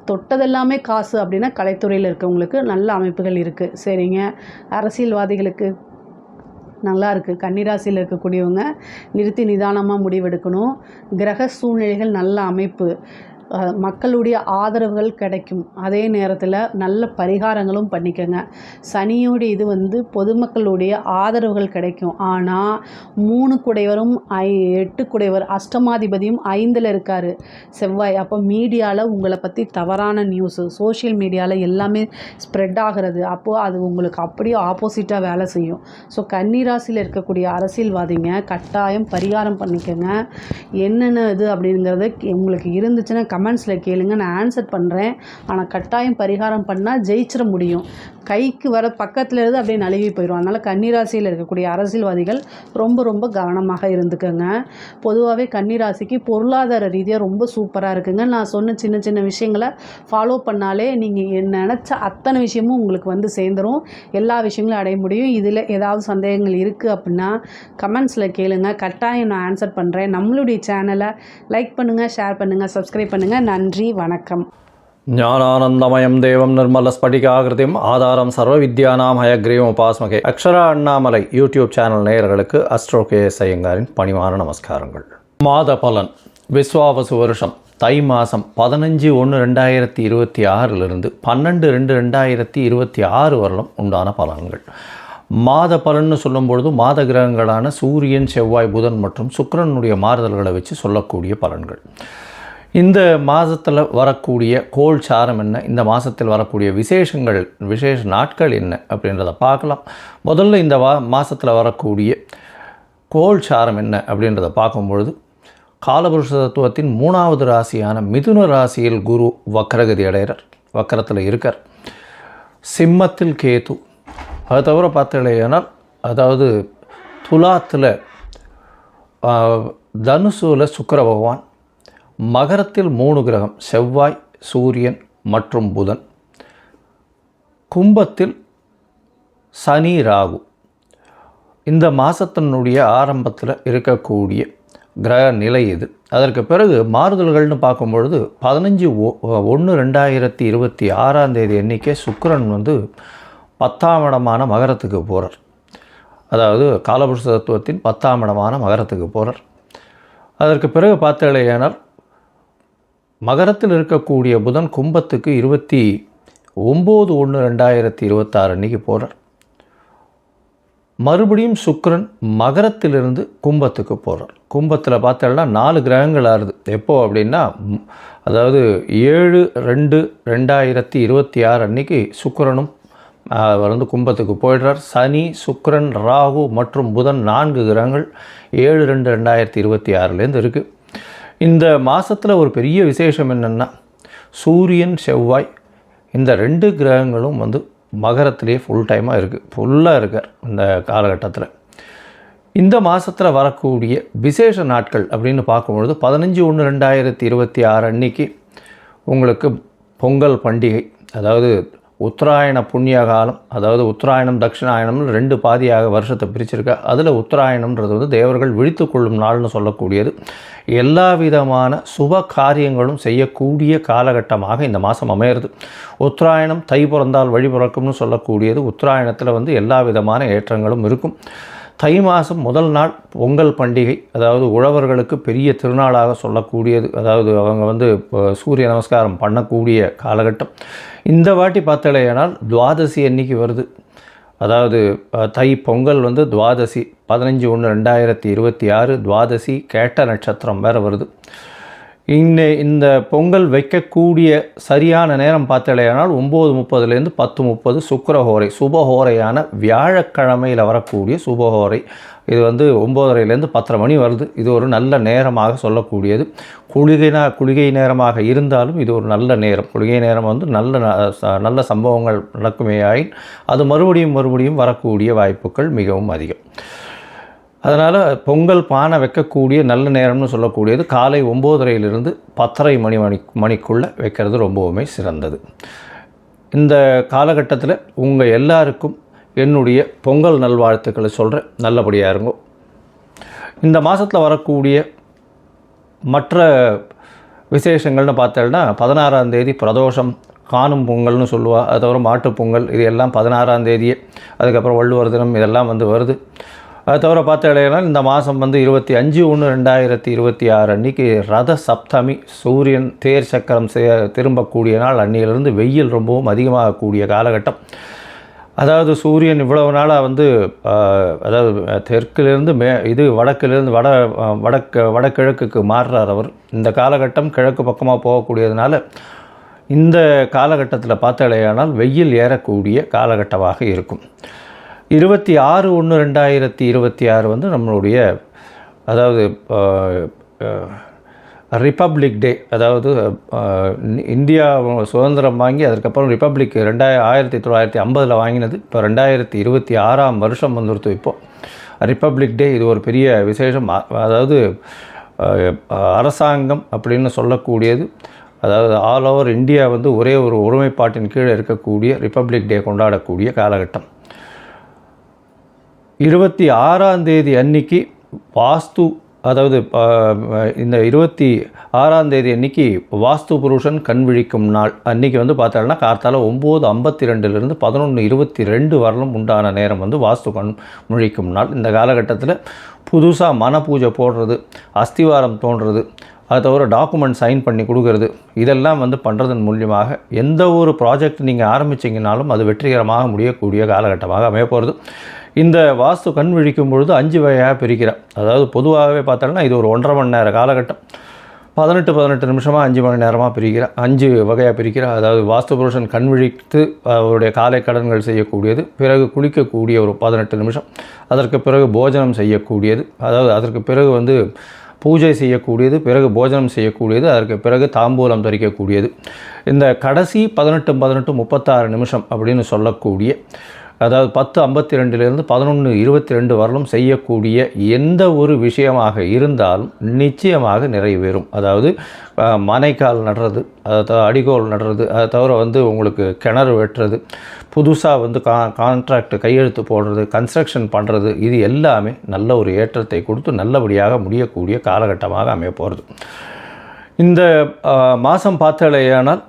தொட்டதெல்லாமே காசு அப்படின்னா கலைத்துறையில் இருக்கவங்களுக்கு நல்ல அமைப்புகள் இருக்குது. சரிங்க. அரசியல்வாதிகளுக்கு நல்லா இருக்குது. கன்னிராசியில் இருக்கக்கூடியவங்க நிறுத்தி நிதானமாக முடிவெடுக்கணும். கிரக சூழ்நிலைகள் நல்ல அமைப்பு, மக்களுடைய ஆதரவுகள் கிடைக்கும். அதே நேரத்தில் நல்ல பரிகாரங்களும் பண்ணிக்கோங்க. சனியோடைய இது வந்து பொதுமக்களுடைய ஆதரவுகள் கிடைக்கும். ஆனால் 3 குடைவரும் 8 குடைவர் அஷ்டமாதிபதியும் 5ல் இருக்கார் செவ்வாய். அப்போ மீடியாவில் உங்களை பற்றி தவறான நியூஸு, சோஷியல் மீடியாவில் எல்லாமே ஸ்ப்ரெட் ஆகிறது. அப்போது அது உங்களுக்கு அப்படியே ஆப்போசிட்டாக வேலை செய்யும். ஸோ கன்னிராசியில் இருக்கக்கூடிய அரசியல்வாதிங்க கட்டாயம் பரிகாரம் பண்ணிக்கோங்க. என்னென்ன இது அப்படிங்கிறது உங்களுக்கு இருந்துச்சுன்னா கமெண்ட்ஸில் கேளுங்க, நான் ஆன்சர் பண்ணுறேன். ஆனால் கட்டாயம் பரிகாரம் பண்ணால் ஜெயிச்சிட முடியும். கைக்கு வர பக்கத்தில் இருந்து அப்படியே நழுவி போயிடும். அதனால் கன்னிராசியில் இருக்கக்கூடிய அரசியல்வாதிகள் ரொம்ப ரொம்ப கவனமாக இருந்துக்கோங்க. பொதுவாகவே கன்னிராசிக்கு பொருளாதார ரீதியாக ரொம்ப சூப்பராக இருக்குங்க. நான் சொன்ன சின்ன சின்ன விஷயங்களை ஃபாலோ பண்ணாலே நீங்கள் நினச்ச அத்தனை விஷயமும் உங்களுக்கு வந்து சேர்ந்துடும். எல்லா விஷயங்களும் அடைய முடியும். இதில் ஏதாவது சந்தேகங்கள் இருக்குது அப்படின்னா கமெண்ட்ஸில் கேளுங்க, கட்டாயம் நான் ஆன்சர் பண்ணுறேன். நம்மளுடைய சேனலை லைக் பண்ணுங்கள், ஷேர் பண்ணுங்கள், சப்ஸ்கிரைப் பண்ணுங்கள். நன்றி, வணக்கம். ஞானானந்தமயம் தேவம் நிர்மலஸ்படிகாகிருதிம் ஆதாரம் சர்வ வித்யானாம் ஹயக்ரீவம் உபாஸ்மகே. அக்ஷரா அண்ணாமலை யூடியூப் சேனல் நேயர்களுக்கு அஸ்ட்ரோ KS ஐயங்காரின் பணிவான நமஸ்காரங்கள். மாத பலன் விஸ்வாவசு வருஷம் தை மாதம் 15/1/2026 12/2/2026 வரலும் உண்டான பலன்கள். மாத பலன்னு சொல்லும்பொழுது மாத கிரகங்களான சூரியன், செவ்வாய், புதன் மற்றும் சுக்கிரனுடைய மாறுதல்களை வச்சு சொல்லக்கூடிய பலன்கள். இந்த மாதத்தில் வரக்கூடிய கோள் சாரம் என்ன, இந்த மாதத்தில் வரக்கூடிய விசேஷ நாட்கள் என்ன அப்படின்றத பார்க்கலாம். முதல்ல இந்த மாதத்தில் வரக்கூடிய கோள் சாரம் என்ன அப்படின்றத பார்க்கும்பொழுது காலபுருஷ தத்துவத்தின் 3வது ராசியான மிதுன ராசியில் குரு வக்ரகதி அடைகிறார், வக்கரத்தில் இருக்கார். சிம்மத்தில் கேது, அது தவிர பார்த்தீங்கன்னா அதாவது துலாத்தில் தனுசூல சுக்கிர பகவான், மகரத்தில் 3 கிரகம் செவ்வாய், சூரியன் மற்றும் புதன், கும்பத்தில் சனி, ராகு. இந்த மாதத்தினுடைய ஆரம்பத்தில் இருக்கக்கூடிய கிரக நிலை இது. அதற்கு பிறகு மாறுதல்கள்னு பார்க்கும்பொழுது 15/1/2026 அன்றைக்கே சுக்கிரன் வந்து 10ஆம் இடமான மகரத்துக்கு போகிறார். அதாவது காலபுருஷ தத்துவத்தின் 10ஆம் இடமான மகரத்துக்கு போகிறார். அதற்கு பிறகு பார்த்தேனால் மகரத்தில் இருக்கக்கூடிய புதன் கும்பத்துக்கு 29/1/2026 அன்றைக்கி போகிறார். மறுபடியும் சுக்கிரன் மகரத்திலிருந்து கும்பத்துக்கு போகிறார். கும்பத்தில் பார்த்தோம்னா 4 கிரகங்கள் ஆறுது. எப்போ அப்படின்னா அதாவது 7/2/2026 அன்றைக்கி சுக்கிரனும் வந்து கும்பத்துக்கு போயிடுறார். சனி, சுக்கிரன், ராகு மற்றும் புதன் 4 கிரகங்கள் 7/2/2026 இருக்குது. இந்த மாதத்தில் ஒரு பெரிய விசேஷம் என்னென்னா சூரியன், செவ்வாய் இந்த 2 கிரகங்களும் வந்து மகரத்திலே ஃபுல்லாக இருக்கார் இந்த காலகட்டத்தில். இந்த மாதத்தில் வரக்கூடிய விசேஷ நாட்கள் அப்படின்னு பார்க்கும்பொழுது 15/1/2026 அன்றைக்கி உங்களுக்கு பொங்கல் பண்டிகை, அதாவது உத்தராயண புண்ணிய காலம், அதாவது உத்தராயணம் தட்சிணாயணம்னு 2 பாதியாக வருஷத்தை பிரிச்சிருக்கா. அதில் உத்தராயணம்ன்றது வந்து தேவர்கள் விழித்து கொள்ளும் நாள்னு சொல்லக்கூடியது. எல்லா விதமான சுப காரியங்களும் செய்யக்கூடிய காலகட்டமாக இந்த மாதம் அமையிறது. உத்தராயணம் தை பிறந்தால் வழி பிறக்கும்னு சொல்லக்கூடியது. உத்தராயணத்தில் வந்து எல்லா விதமான ஏற்றங்களும் இருக்கும். தை மாதம் முதல் நாள் பொங்கல் பண்டிகை, அதாவது உழவர்களுக்கு பெரிய திருநாளாக சொல்லக்கூடியது. அதாவது அவங்க வந்து சூரிய நமஸ்காரம் பண்ணக்கூடிய காலகட்டம். இந்த வாட்டி பார்த்தலையானால் துவாதசி அன்னைக்கு வருது. அதாவது தை பொங்கல் வந்து துவாதசி 15/1/2026 துவாதசி கேட்ட நட்சத்திரம் வேறு வருது. இந்த பொங்கல் வைக்கக்கூடிய சரியான நேரம் பார்த்தலையானால் 9:30 10:30 சுக்கிரஹோரை, சுபஹோரையான வியாழக்கிழமையில் வரக்கூடிய சுபஹோரை. இது வந்து 9:30 10:30 மணி வருது. இது ஒரு நல்ல நேரமாக சொல்லக்கூடியது. குளிகை நேரமாக இருந்தாலும் இது ஒரு நல்ல நேரம். குளிகை நேரம் வந்து நல்ல சம்பவங்கள் நடக்குமேயாயின் அது மறுபடியும் வரக்கூடிய வாய்ப்புகள் மிகவும் அதிகம். அதனால் பொங்கல் பானை வைக்கக்கூடிய நல்ல நேரம்னு சொல்லக்கூடியது காலை 9:30 10:30 மணிக்குள்ளே வைக்கிறது ரொம்பவுமே சிறந்தது. இந்த காலகட்டத்தில் உங்கள் எல்லாருக்கும் என்னுடைய பொங்கல் நல்வாழ்த்துக்களை சொல்கிறேன். நல்லபடியாக இருங்கோ. இந்த மாதத்தில் வரக்கூடிய மற்ற விசேஷங்கள்னு பார்த்தோம்னா 16ஆம் தேதி பிரதோஷம், காணும் பொங்கல்னு சொல்லுவாள். அது தவிர மாட்டுப்பொங்கல், இது எல்லாம் 16ஆம் தேதியே. அதுக்கப்புறம் வள்ளுவர் தினம், இதெல்லாம் வந்து வருது. அது தவிர பார்த்தீங்கன்னா இந்த மாதம் வந்து 25/1/2026 அன்றைக்கி ரத சப்தமி, சூரியன் தேர் சக்கரம் திரும்பக்கூடிய நாள். அன்னியிலிருந்து வெயில் ரொம்பவும் அதிகமாகக்கூடிய காலகட்டம். அதாவது சூரியன் இவ்வளவு நாளாக வந்து அதாவது தெற்கிலிருந்து வடக்கிலிருந்து வடகிழக்குக்கு மாறுறார் அவர். இந்த காலகட்டம் கிழக்கு பக்கமாக போகக்கூடியதுனால இந்த காலகட்டத்தில் பார்த்தாலேயானால் வெயில் ஏறக்கூடிய காலகட்டமாக இருக்கும். 26/1/2026 வந்து நம்மளுடைய அதாவது ரிப்பப்ளிக் டே, அதாவது இந்தியா சுதந்திரம் வாங்கி அதுக்கப்புறம் ரிப்பப்ளிக் 1950 வாங்கினது. இப்போ 2026 வருஷம் வந்துடுத்து. இப்போது ரிப்பப்ளிக் டே இது ஒரு பெரிய விசேஷம். அதாவது அரசாங்கம் அப்படின்னு சொல்லக்கூடியது, அதாவது ஆல் ஓவர் இந்தியா வந்து ஒரே ஒரு ஒருமைப்பாட்டின் கீழே இருக்கக்கூடிய ரிப்பப்ளிக் டே கொண்டாடக்கூடிய காலகட்டம். 26ஆம் தேதி அன்னைக்கு வாஸ்து, அதாவது இந்த 26ஆம் தேதி அன்றைக்கி வாஸ்து புருஷன் கண் விழிக்கும் நாள். அன்றைக்கி வந்து பார்த்தோன்னா கார்த்தால 9:52 11:22 வரலும் உண்டான நேரம் வந்து வாஸ்து கண் விழிக்கும் நாள். இந்த காலகட்டத்தில் புதுசாக மன பூஜை போடுறது, அஸ்திவாரம் தோன்றுறது, அதை தவிர டாக்குமெண்ட் சைன் பண்ணி கொடுக்கறது, இதெல்லாம் வந்து பண்ணுறதன் மூலியமாக எந்த ஒரு ப்ராஜெக்ட் நீங்கள் ஆரம்பிச்சிங்கனாலும் அது வெற்றிகரமாக முடியக்கூடிய காலகட்டமாக அமைய போகிறது. இந்த வாஸ்து கண் விழிக்கும் பொழுது 5 வகையாக பிரிக்கிறேன். அதாவது பொதுவாகவே பார்த்தோன்னா இது ஒரு 1.5 மணி நேர காலகட்டம். 18 நிமிஷமாக 5 மணி நேரமாக பிரிக்கிறேன், 5 வகையாக பிரிக்கிறேன். அதாவது வாஸ்து புருஷன் கண் விழித்து அவருடைய காலை கடன்கள் செய்யக்கூடியது, பிறகு குளிக்கக்கூடிய ஒரு 18 நிமிஷம், அதற்கு பிறகு போஜனம் செய்யக்கூடியது, அதாவது அதற்கு பிறகு வந்து பூஜை செய்யக்கூடியது, பிறகு போஜனம் செய்யக்கூடியது, அதற்கு பிறகு தாம்பூலம் தரிக்கக்கூடியது. இந்த கடைசி 18 36 நிமிஷம் அப்படின்னு சொல்லக்கூடிய, அதாவது 10:52 11:22 வரலும் செய்யக்கூடிய எந்த ஒரு விஷயமாக இருந்தாலும் நிச்சயமாக நிறைவேறும். அதாவது மனைக்கால் நடுறது, அதை அடிகோல் நடுறது, அதை தவிர வந்து உங்களுக்கு கிணறு வெட்டுறது, புதுசாக வந்து கான்ட்ராக்ட் கையெழுத்து போடுறது, கன்ஸ்ட்ரக்ஷன் பண்ணுறது, இது எல்லாமே நல்ல ஒரு ஏற்றத்தை கொடுத்து நல்லபடியாக முடியக்கூடிய காலகட்டமாக அமைய போகிறது. இந்த மாதம் பார்த்தாலேயானால்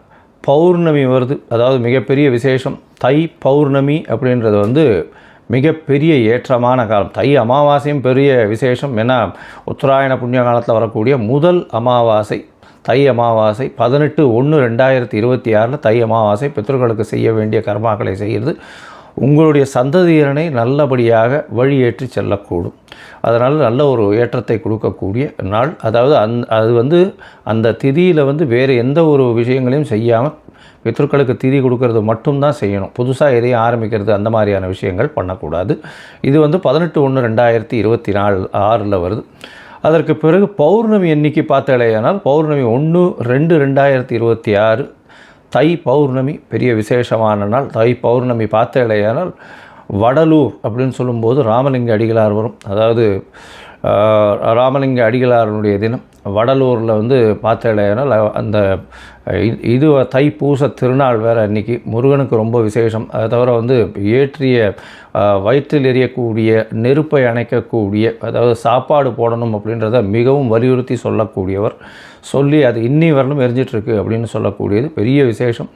பௌர்ணமி வருது. அதாவது மிகப்பெரிய விசேஷம் தை பௌர்ணமி அப்படின்றது வந்து மிகப்பெரிய ஏற்றமான காலம். தை அமாவாசையும் பெரிய விசேஷம். ஏன்னா உத்தராயண புண்ணிய காலத்தில் வரக்கூடிய முதல் அமாவாசை தை அமாவாசை. 18/1/2026 தை அமாவாசை. பித்ருக்களுக்கு செய்ய வேண்டிய கர்மாக்களை செய்கிறது உங்களுடைய சந்ததியினரை நல்லபடியாக வழியேற்றி செல்லக்கூடும். அதனால் நல்ல ஒரு ஏற்றத்தை கொடுக்கக்கூடிய நாள். அதாவது அது வந்து அந்த திதியில் வந்து வேறு எந்த ஒரு விஷயங்களையும் செய்யாமல் பித்ருக்களுக்கு திதி கொடுக்கறது மட்டும்தான் செய்யணும். புதுசாக எதையும் ஆரம்பிக்கிறது அந்த மாதிரியான விஷயங்கள் பண்ணக்கூடாது. இது வந்து 18/1/2026 வருது. அதற்கு பிறகு பௌர்ணமி எண்ணிக்கை பார்த்தாலேயானால் பௌர்ணமி 1/2/2026 தை பௌர்ணமி பெரிய விசேஷமான நாள். தை பௌர்ணமி பார்த்தாலேயானால் வடலூர் அப்படின்னு சொல்லும்போது ராமலிங்க அடிகளார் வரும். அதாவது ராமலிங்க அடிகளாருடைய தினம். வடலூரில் வந்து பார்த்தாலேயானால் அந்த இது தைப்பூச திருநாள் வேறு அன்றைக்கி. முருகனுக்கு ரொம்ப விசேஷம். அதை தவிர வந்து ஏற்றிய வயிற்றில் எரியக்கூடிய நெருப்பை அணைக்கக்கூடிய, அதாவது சாப்பாடு போடணும் அப்படின்றத மிகவும் வலியுறுத்தி சொல்லக்கூடியவர். சொல்லி அது இன்னி வரலும் எரிஞ்சிட்ருக்கு அப்படின்னு சொல்லக்கூடியது பெரிய விசேஷம்.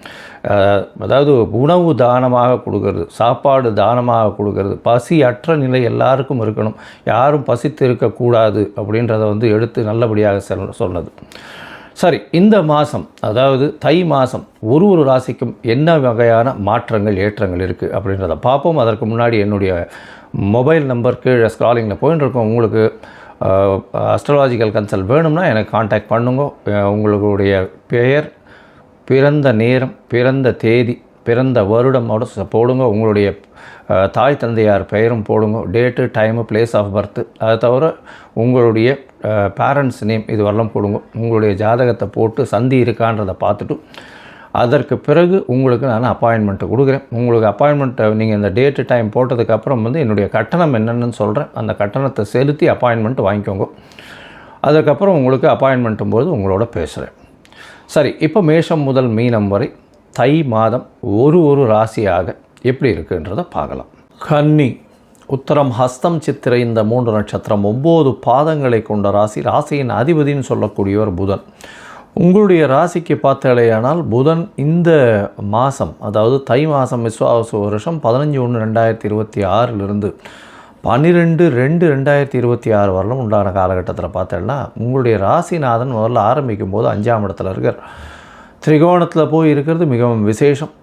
அதாவது உணவு தானமாக கொடுக்கறது, சாப்பாடு தானமாக கொடுக்கறது, பசி அற்ற நிலை எல்லாருக்கும் இருக்கணும், யாரும் பசித்து இருக்கக்கூடாது அப்படின்றத வந்து எடுத்து நல்லபடியாக சொன்னது. சரி, இந்த மாதம் அதாவது தை மாதம் ஒரு ராசிக்கும் என்ன வகையான மாற்றங்கள் ஏற்றங்கள் இருக்குது அப்படின்றத பார்ப்போம். அதற்கு முன்னாடி என்னுடைய மொபைல் நம்பர் கீழே ஸ்க்ராலிங்கில் போயின்னு இருக்கோம். உங்களுக்கு அஸ்ட்ராலாஜிக்கல் கன்சல்ட் வேணும்னா எனக்கு காண்டாக்ட் பண்ணுங்க. உங்களுடைய பெயர், பிறந்த நேரம், பிறந்த தேதி, பிறந்த வருடமோட போடுங்க. உங்களுடைய தாய் தந்தையார் பெயரும் போடுங்க. Date, time, place of birth, அதை தவிர உங்களுடைய பேரண்ட்ஸ் நேம் இது வரலாம் போடுங்க. உங்களுடைய ஜாதகத்தை போட்டு சந்தி இருக்கான்றதை பார்த்துட்டு அதற்கு பிறகு உங்களுக்கு நான் அப்பாயின்மெண்ட்டு கொடுக்குறேன். உங்களுக்கு அப்பாயின்மெண்ட்டை நீங்கள் இந்த டேட்டு டைம் போட்டதுக்கப்புறம் வந்து என்னுடைய கட்டணம் என்னென்னு சொல்கிறேன். அந்த கட்டணத்தை செலுத்தி அப்பாயின்மெண்ட் வாங்கிக்கோங்க. அதுக்கப்புறம் உங்களுக்கு அப்பாயின்மெண்ட்டும் போது உங்களோட பேசுகிறேன். சரி, இப்போ மேஷம் முதல் மீனம் வரை தை மாதம் ஒரு ராசியாக எப்படி இருக்குன்றதை பார்க்கலாம். கன்னி, உத்தரம், ஹஸ்தம், சித்திரை இந்த 3 நட்சத்திரம் 9 பாதங்களை கொண்ட ராசி. ராசியின் அதிபதினு சொல்லக்கூடியவர் புதன். உங்களுடைய ராசிக்கு பார்த்தாலேயானால் புதன் இந்த மாதம், அதாவது தை மாதம் விஸ்வாவசு வருஷம் 15/1/2026 12/2/2026 வரலும் உண்டான காலகட்டத்தில் பார்த்தேன்னா உங்களுடைய ராசிநாதன் முதல்ல ஆரம்பிக்கும் போது 5ஆம் இடத்துல இருக்கார். திரிகோணத்தில் போய் இருக்கிறது மிகவும் விசேஷம்.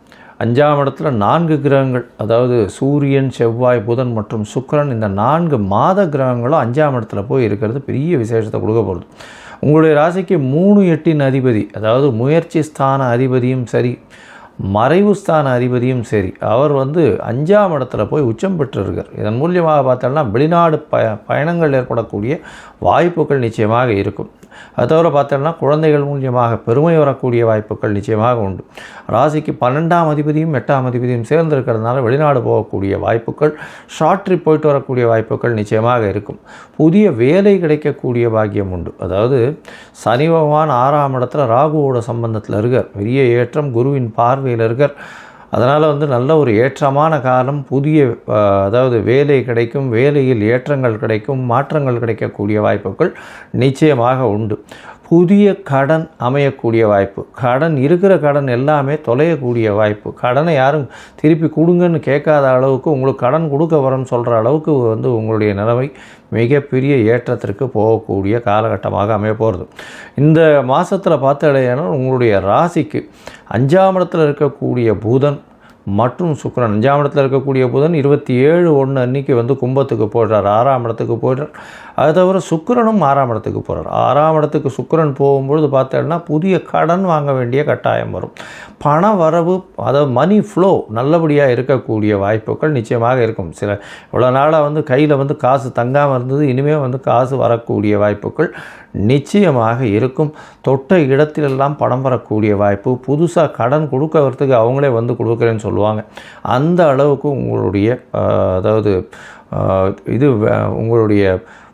5ஆம் இடத்துல 4 கிரகங்கள், அதாவது சூரியன், செவ்வாய், புதன் மற்றும் சுக்கிரன், இந்த 4 மாத கிரகங்களும் 5ஆம் இடத்துல போய் இருக்கிறது பெரிய விசேஷத்தை கொடுக்க போகிறது. உங்களுடைய ராசிக்கு 3/8 அதிபதி, அதாவது முயற்சி ஸ்தான அதிபதியும் சரி, மறைவு ஸ்தான அதிபதியும் சரி, அவர் வந்து 5ஆம் இடத்துல போய் உச்சம் பெற்றிருக்கார். இதன் மூலியமாக பார்த்தோம்னா வெளிநாடு பயணங்கள் ஏற்படக்கூடிய வாய்ப்புகள் நிச்சயமாக இருக்கும். அது தவிர பார்த்தோம்னா குழந்தைகள் மூலியமாக பெருமை வரக்கூடிய வாய்ப்புகள் நிச்சயமாக உண்டு. ராசிக்கு 12ஆம் அதிபதியும் 8ஆம் அதிபதியும் சேர்ந்து இருக்கிறதுனால வெளிநாடு போகக்கூடிய வாய்ப்புகள், ஷார்ட் ட்ரிப் போயிட்டு வரக்கூடிய வாய்ப்புகள் நிச்சயமாக இருக்கும். புதிய வேலை கிடைக்கக்கூடிய பாக்கியம் உண்டு. அதாவது சனி பகவான் 6ஆம் இடத்துல ராகுவோட சம்பந்தத்தில் இருக்கார், பெரிய ஏற்றம், குருவின் பார்வையில் இருக்கார். அதனால் நல்ல ஒரு ஏற்றமான காலம். புதிய அதாவது வேலை கிடைக்கும், வேலையில் ஏற்றங்கள் கிடைக்கும், மாற்றங்கள் கிடைக்கக்கூடிய வாய்ப்புகள் நிச்சயமாக உண்டு. புதிய கடன் அமையக்கூடிய வாய்ப்பு, கடன் இருக்கிற கடன் எல்லாமே தொலையக்கூடிய வாய்ப்பு, கடனை யாரும் திருப்பி கொடுங்கன்னு கேட்காத அளவுக்கு உங்களுக்கு கடன் கொடுக்க வரன்னு சொல்கிற அளவுக்கு உங்களுடைய நிலைமை மிகப்பெரிய ஏற்றத்திற்கு போகக்கூடிய காலகட்டமாக அமைய போகிறது. இந்த மாதத்தில் பார்த்தாலேனா உங்களுடைய ராசிக்கு 5ஆம் இடத்தில் இருக்கக்கூடிய புதன் மற்றும் சுக்கிரன், 5ஆம் இடத்துல இருக்கக்கூடிய புதன் 27/1 அன்றைக்கி கும்பத்துக்கு போடுறார், 6ஆம் இடத்துக்கு போய்டார். அது தவிர சுக்கிரனும் 6ஆம் இடத்துக்கு போகிறார். 6ஆம் இடத்துக்கு சுக்கிரன் போகும்பொழுது பார்த்தோன்னா புதிய கடன் வாங்க வேண்டிய கட்டாயம் வரும். பண வரவு, அதாவது மணி ஃப்ளோ நல்லபடியாக இருக்கக்கூடிய வாய்ப்புகள் நிச்சயமாக இருக்கும். இவ்வளோ நாளாக கையில் காசு தங்காமல் இருந்தது, இனிமேல் காசு வரக்கூடிய வாய்ப்புகள் நிச்சயமாக இருக்கும். தொட்ட இடத்திலெல்லாம் பணம் வரக்கூடிய வாய்ப்பு, புதுசாக கடன் கொடுக்கறதுக்கு அவங்களே கொடுக்குறேன்னு சொல்லுவாங்க. அந்த அளவுக்கு உங்களுடைய அதாவது உங்களுடைய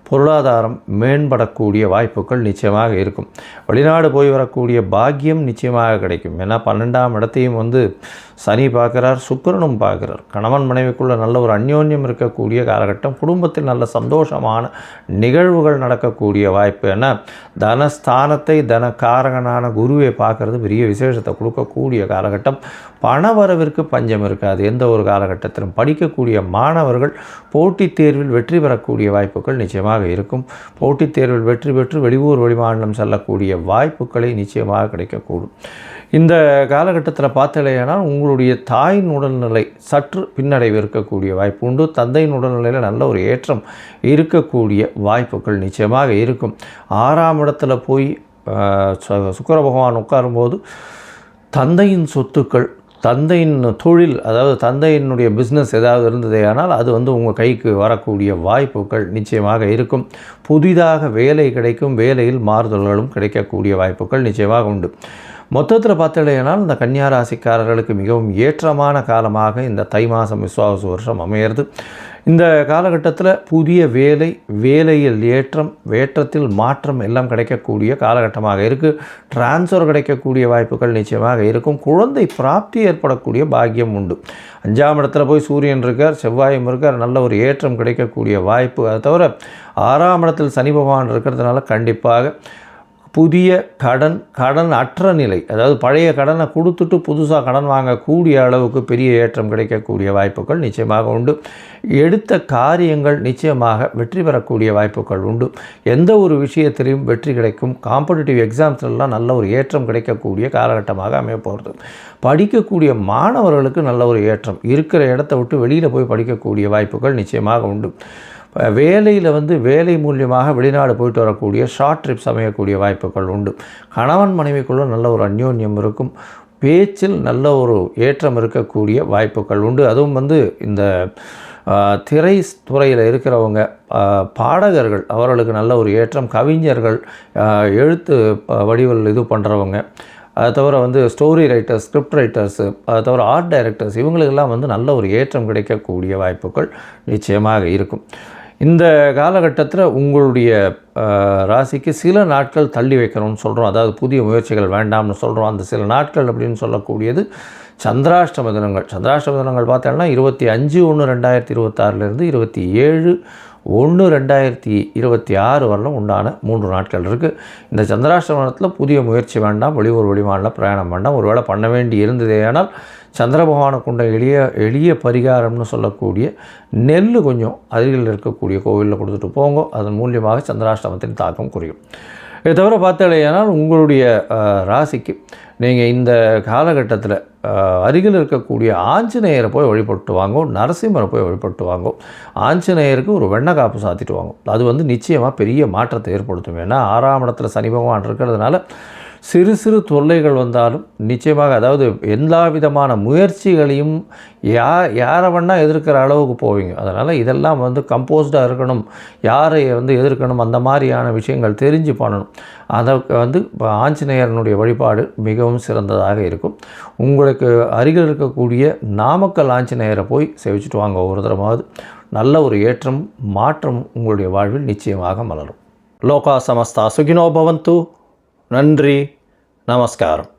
பொருளாதாரம் மேம்படக்கூடிய வாய்ப்புகள் நிச்சயமாக இருக்கும். வெளிநாடு போய் வரக்கூடிய பாக்கியம் நிச்சயமாக கிடைக்கும். ஏன்னா 12ஆம் இடத்தையும் சனி பார்க்குறார், சுக்கிரனும் பார்க்குறார். கணவன் மனைவிக்குள்ள நல்ல ஒரு அந்யோன்யம் இருக்கக்கூடிய காலகட்டம், குடும்பத்தில் நல்ல சந்தோஷமான நிகழ்வுகள் நடக்கக்கூடிய வாய்ப்பு. ஏன்னா தனஸ்தானத்தை தனக்காரகனான குருவை பார்க்குறது பெரிய விசேஷத்தை கொடுக்கக்கூடிய காலகட்டம். பண வரவிற்கு பஞ்சம் இருக்காது எந்த ஒரு காலகட்டத்திலும். படிக்கக்கூடிய மாணவர்கள் போட்டித் தேர்வில் வெற்றி பெறக்கூடிய வாய்ப்புகள் நிச்சயமாக இருக்கும். போட்டித் தேர்வில் வெற்றி பெற்று வெளியூர் வெளிமாநிலம் செல்லக்கூடிய வாய்ப்புகளை நிச்சயமாக கிடைக்கக்கூடும். இந்த காலகட்டத்தில் பார்த்தலையானால் உங்களுடைய தாயின் உடல்நிலை சற்று பின்னடைவு இருக்கக்கூடிய வாய்ப்பு உண்டு. தந்தையின் உடல்நிலையில் நல்ல ஒரு ஏற்றம் இருக்கக்கூடிய வாய்ப்புகள் நிச்சயமாக இருக்கும். 6ஆம் இடத்துல போய் சுக்கிர பகவான் உட்காரும்போது தந்தையின் சொத்துக்கள், தந்தையின் தொழில், அதாவது தந்தையினுடைய பிஸ்னஸ் ஏதாவது இருந்ததே ஆனால் அது உங்கள் கைக்கு வரக்கூடிய வாய்ப்புகள் நிச்சயமாக இருக்கும். புதிதாக வேலை கிடைக்கும், வேலையில் மாறுதல்களும் கிடைக்கக்கூடிய வாய்ப்புகள் நிச்சயமாக உண்டு. மொத்தத்தில் பார்த்தீங்கன்னா இந்த கன்னியா ராசிக்காரர்களுக்கு மிகவும் ஏற்றமான காலமாக இந்த தை மாதம் விஸ்வாவசு வருஷம் அமையிறது. இந்த காலகட்டத்தில் புதிய வேலை, வேலையில் ஏற்றம், ஏற்றத்தில் மாற்றம் எல்லாம் கிடைக்கக்கூடிய காலகட்டமாக இருக்குது. டிரான்ஸ்ஃபர் கிடைக்கக்கூடிய வாய்ப்புகள் நிச்சயமாக இருக்கும். குழந்தை பிராப்தி ஏற்படக்கூடிய பாக்கியம் உண்டு. 5ஆம் இடத்துல போய் சூரியன் இருக்கார், செவ்வாயும் இருக்கார், நல்ல ஒரு ஏற்றம் கிடைக்கக்கூடிய வாய்ப்பு. அதை தவிர 6ஆம் இடத்தில் சனி பகவான் இருக்கிறதுனால கண்டிப்பாக புதிய கடன் அற்ற நிலை, அதாவது பழைய கடனை கொடுத்துட்டு புதுசாக கடன் வாங்கக்கூடிய அளவுக்கு பெரிய ஏற்றம் கிடைக்கக்கூடிய வாய்ப்புகள் நிச்சயமாக உண்டு. எடுத்த காரியங்கள் நிச்சயமாக வெற்றி பெறக்கூடிய வாய்ப்புகள் உண்டு. எந்த ஒரு விஷயத்திலையும் வெற்றி கிடைக்கும். காம்படிட்டிவ் எக்ஸாம்ஸ்லாம் நல்ல ஒரு ஏற்றம் கிடைக்கக்கூடிய காலகட்டமாக அமைய போகிறது. படிக்கக்கூடிய மாணவர்களுக்கு நல்ல ஒரு ஏற்றம், இருக்கிற இடத்த விட்டு வெளியில் போய் படிக்கக்கூடிய வாய்ப்புகள் நிச்சயமாக உண்டு. வேலையில் வேலை மூலியமாக வெளிநாடு போயிட்டு வரக்கூடிய ஷார்ட் ட்ரிப்ஸ் அமையக்கூடிய வாய்ப்புகள் உண்டு. கணவன் மனைவிக்குள்ள நல்ல ஒரு அந்யோன்யம் இருக்கும். பேச்சில் நல்ல ஒரு ஏற்றம் இருக்கக்கூடிய வாய்ப்புகள் உண்டு. அதுவும் இந்த திரை துறையில் இருக்கிறவங்க, பாடகர்கள், அவர்களுக்கு நல்ல ஒரு ஏற்றம். கவிஞர்கள், எழுத்து வடிவில் இது பண்ணுறவங்க, அதை தவிர ஸ்டோரி ரைட்டர்ஸ், ஸ்கிரிப்ட் ரைட்டர்ஸு, அதை தவிர ஆர்ட் டைரக்டர்ஸ், இவங்களுக்கெல்லாம் நல்ல ஒரு ஏற்றம் கிடைக்கக்கூடிய வாய்ப்புகள் நிச்சயமாக இருக்கும். இந்த காலகட்டத்தில் உங்களுடைய ராசிக்கு சில நாட்கள் தள்ளி வைக்கணும்னு சொல்கிறோம். அதாவது புதிய முயற்சிகள் வேண்டாம்னு சொல்கிறோம். அந்த சில நாட்கள் அப்படின்னு சொல்லக்கூடியது சந்திராஷ்டம தினங்கள். சந்திராஷ்டம தினங்கள் பார்த்தோம்னா 25/1/2026 27/1/2026 வரலும் உண்டான 3 நாட்கள் இருக்குது. இந்த சந்திராஷ்டமத்தில் புதிய முயற்சி வேண்டாம், வெளியூர் வெளிமாநில பிரயாணம் வேண்டாம். ஒருவேளை பண்ண வேண்டி இருந்ததேயானால் சந்திர பகவானுக்குண்ட எளிய பரிகாரம்னு சொல்லக்கூடிய நெல் கொஞ்சம் அருகில் இருக்கக்கூடிய கோவிலில் கொடுத்துட்டு போங்க. அதன் மூலியமாக சந்திராஷ்டமத்தின் தாக்கம் குறையும். இதை தவிர பார்த்தாலேயானால் உங்களுடைய ராசிக்கு நீங்கள் இந்த காலகட்டத்தில் அருகில் இருக்கக்கூடிய ஆஞ்சநேயரை போய் வழிபட்டு வாங்கோ, நரசிம்மரை போய் வழிபட்டு வாங்கோ. ஆஞ்சநேயருக்கு ஒரு வெண்ணெய் காப்பு சாத்திட்டு வாங்கும். அது நிச்சயமாக பெரிய மாற்றத்தை ஏற்படுத்தும். ஏன்னா 6ஆம் இடத்துல சனி பகவான் இருக்கிறதுனால சிறு சிறு தொல்லைகள் வந்தாலும் நிச்சயமாக, அதாவது எல்லா விதமான முயற்சிகளையும் யாரை வேணால் எதிர்க்கிற அளவுக்கு போவீங்க. அதனால் இதெல்லாம் வந்து கம்போஸ்டாக இருக்கணும், யாரை வந்து எதிர்க்கணும், அந்த மாதிரியான விஷயங்கள் தெரிஞ்சு பண்ணணும். அதற்கு வந்து ஆஞ்சநேயரனுடைய வழிபாடு மிகவும் சிறந்ததாக இருக்கும். உங்களுக்கு அருகில் இருக்கக்கூடிய நாமக்கல் ஆஞ்சநேயரை போய் சேவிச்சுட்டு வாங்க ஒரு தரமாவது. நல்ல ஒரு ஏற்றம், மாற்றம் உங்களுடைய வாழ்வில் நிச்சயமாக மலரும். லோகா சமஸ்தா சுகினோ பவந்து. நன்றி, நமஸ்காரம்.